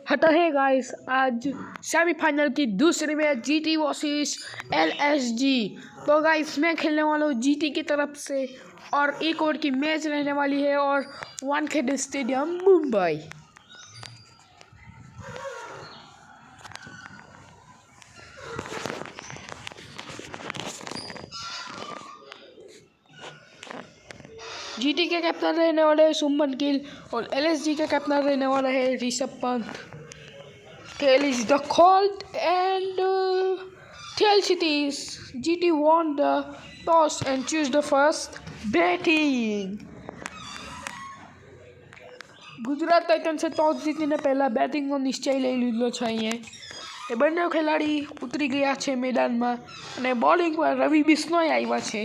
हटा है गाइस, आज सेमीफाइनल की दूसरी मैच जीटी वर्सेस एलएसजी। तो गाइस मैं खेलने वाला हूँ जीटी की तरफ से और एक ओवर की मैच रहने वाली है और वानखेड़े स्टेडियम मुंबई। जीटी के कैप्टन रहने वाले हैं शुभमन गिल और एलएसजी का कैप्टन रहने वाला है Rishabh Pant. Tail is the cold and tail cities. GT won the toss and choose the first batting. Gujarat ટાઇટન્સે ટોસ જીતીને પહેલા બેટિંગનો નિશ્ચય લઈ લીધો છે। અહીંયા એ બંને ખેલાડી ઉતરી ગયા છે મેદાનમાં અને બોલિંગ પર રવિ બિશ્નોઈ આવ્યા છે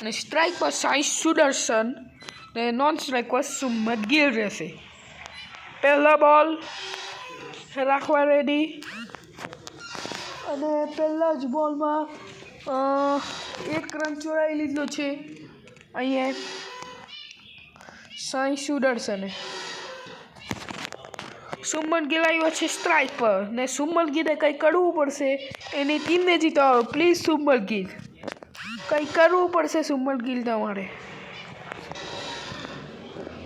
અને સ્ટ્રાઇક પર સાઈ સુદર્શન અને નોન સ્ટ્રાઇક પર શુભમન ગિલ રહેશે। પહેલા બોલ રાખવા રેડી અને પહેલા જ બોલમાં 1 રન ચોરાઈ લીધો છે અહીંયા સાઈ સુદર્શને। શુભમન ગિલ આવ્યો છે સ્ટ્રાઇક પર ને શુભમન ગિલે કંઈ કરવું પડશે એની ટીમને જીતાડો। પ્લીઝ શુભમન ગિલ કંઈ કરવું પડશે શુભમન ગિલ તમારે,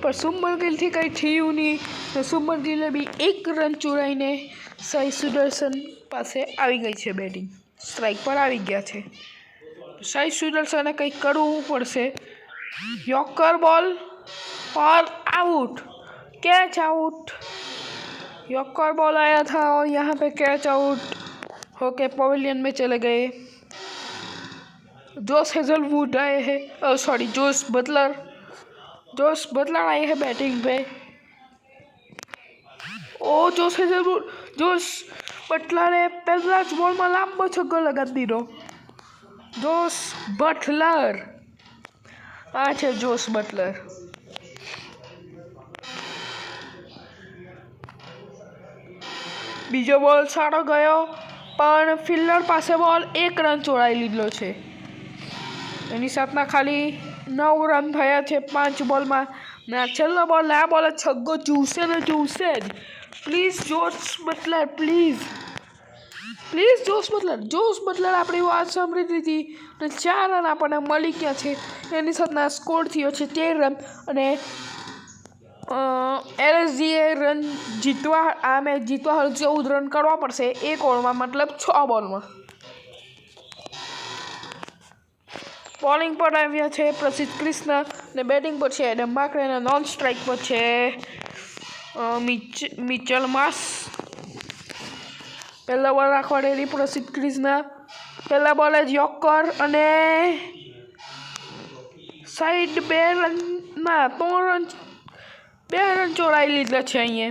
पर शुभमन गिल थी कहीं थी नहीं तो शुभमन गिले भी 1 रन चोराईने साई सुदर्शन पासे आई गई है। बैटिंग स्ट्राइक पर आई गया है। साई सुदर्शने कहीं करवू पड़से। यॉर्कर बॉल और out, catch out. Yorker ball आया था और यहाँ पे कैच आउट होके पवेलियन में चले गए। जोश हेजलवुड आए हैं, सॉरी जोश बटलर आए हैं बैटिंग पे। ओ जोश बटलरे पहला ज बॉल में लांबो छक्को लगा दीधो। जोश बटलर आ छे जोश बटलर। बीजो बॉल सारो गयो पण फील्डर पासे बॉल 1 रन चोराई लीधो छे। एनी साथना खाली 9 रन थया छे 5 बॉल में ने छेल्लो बॉल आ बॉल छक्को चूसे ने चूसे ज। प्लीज जोश बटलर, प्लीज जोश बटलर अपनी बात सांभળી લીધી ને 4 રન આપણને મળી ગયા છે। એની સાથના સ્કોર થયો છે 13 રન અને એલએસજીએ રન જીતવા આ મેચ જીતવા 14 રન કરવા પડશે 1 ઓવરમાં, मतलब 6 બોલમાં। बॉलिंग पर आव्या छे प्रसिद्ध कृष्णा ने बैटिंग पर छे एडम मार्करे ने नॉन स्ट्राइक पर छे मिचेल मार्श। पहला बॉल राखवा रेडी प्रसिद्ध कृष्णा। पहला बॉल ज यॉर्कर अने साइड 2 रन ना 2 रन चोराई लीधा छे अहींया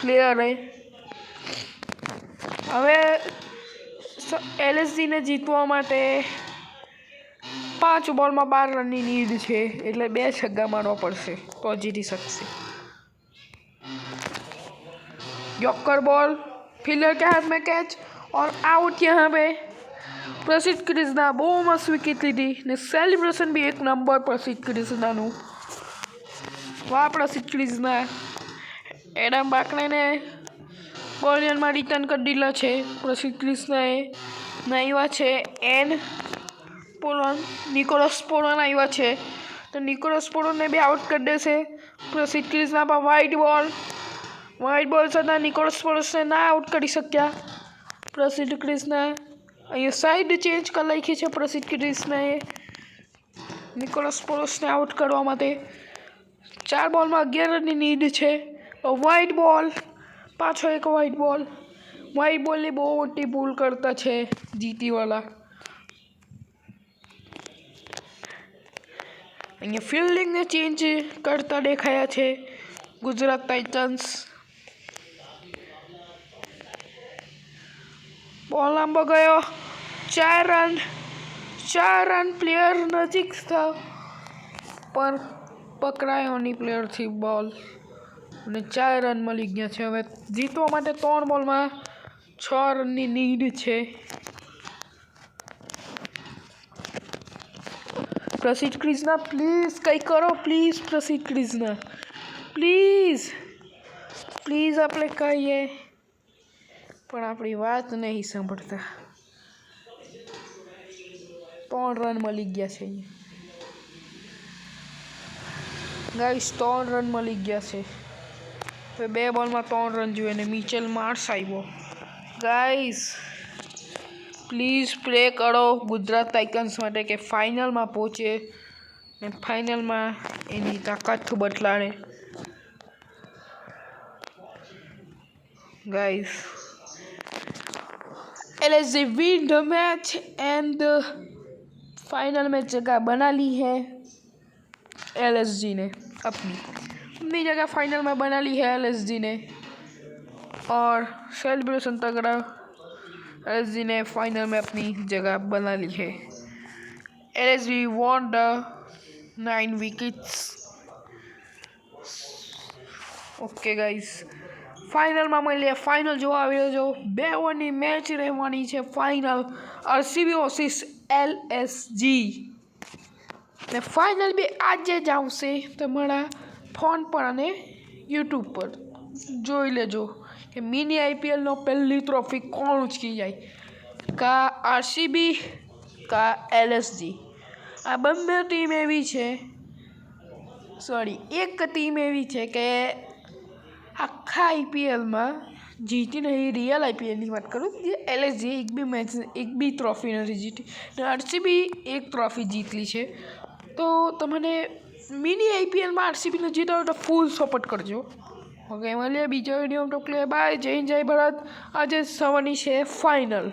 प्लेयरे। हवे एलएसजी ने जीतवा माटे 5 बॉल में 12 रन की नीड है, एटले 2 छक्का मारवा पड़शे तो जीती सकशे। यॉर्कर बॉल, फील्डर के हाथ में कैच और आउट। यहाँ पे प्रसिद्ध कृष्णा बहुत मस्त विकेट लीधी ने सेलिब्रेशन भी 1 नंबर प्रसिद्ध कृष्णा नु। वाह प्रसिद्ध कृष्णा। एडम मार्करे ने पवेलियन में रिटर्न कर दीला छे। प्रसिद्ध कृष्णाए आव्या छे एन पोलन, निकोलस पोलन आव्या छे तो निकोलस पोलन ने भी आउट कर देशे। प्रसिद्ध कृष्णा पर वाइड बॉल छतां निकोलस पोलन ने ना आउट करी शक्या। प्रसिद्ध कृष्णा अहीं साइड चेन्ज कर नाखी छे। प्रसिद्ध कृष्णाए निकोलस पोलन ने आउट करवा माटे 4 बॉल में 11 रन की नीड है। वाइड बॉल, पाछो एक वाइड बॉल ने बहुत मोटी भूल करता है जीटी वाला। अहींया फील्डिंग ने चेन्ज करता देखाया है गुजरात टाइटन्स। बॉल लांबो गयो 4 रन प्लेयर नजीक था पर पकड़ायो नहीं प्लेयर थी बॉल ने 4 रन मળી ગયા છે। હવે જીતવા માટે 3 બોલમાં 6 રનની નીડ છે। प्रसिद्ध कृष्णा प्लीज कई करो, प्लीज प्रसिद्ध कृष्णा प्लीज। પ્લીઝ આપણે કહીએ પણ આપણી વાત નહીં સાંભળતા. 3 રન મળી ગયા છે ગાઈસ, 3 રન મળી ગયા છે. હવે 2 બોલમાં 3 રન જોઈએ ને મિચેલ માર્શ આવ્યો. ગાઈસ પ્લીઝ પ્રે કરો ગુજરાત ટાઇટન્સ માટે કે ફાઇનલમાં પહોંચે ને ફાઇનલમાં એની તાકાત બદલાડે. Guys LSG win the match and final में जगह बना ली है LSG ने अपनी जगह फाइनल में बना ली है LSG ने. और सेलिब्रेशन तगड़ा, LSG ने फाइनल में अपनी जगह बना ली है. LSG won the 9 wickets. Okay guys, ફાઇનલમાં મળીએ. ફાઇનલ જોવા આવી રહેજો. 2 ઓવરની મેચ રહેવાની છે ફાઇનલ. RCB વર્સિસ LSG ને ફાઇનલ બી આજે જ આવશે તમારા ફોન પર અને યુટ્યુબ પર. જોઈ લેજો કે મિની IPLનો પહેલી ટ્રોફી કોણ ઉચકી જાય, કા RCB કા LSG. આ બંને ટીમ એવી છે, એક ટીમ એવી છે કે આખા IPLમાં જીતી નહીં. રિયલ IPLની વાત કરું, જે LSG એક બી ટ્રોફી નથી જીતી ને RCB એક ટ્રોફી જીતલી છે. તો તમને મિની IPLમાં RCBને જીતાડો તો ફૂલ સપોર્ટ કરજો. ઓકે, મળીએ બીજા વિડીયો. તો બાય. જય હિન્દ, જય ભારત. આજે સવારની છે ફાઇનલ.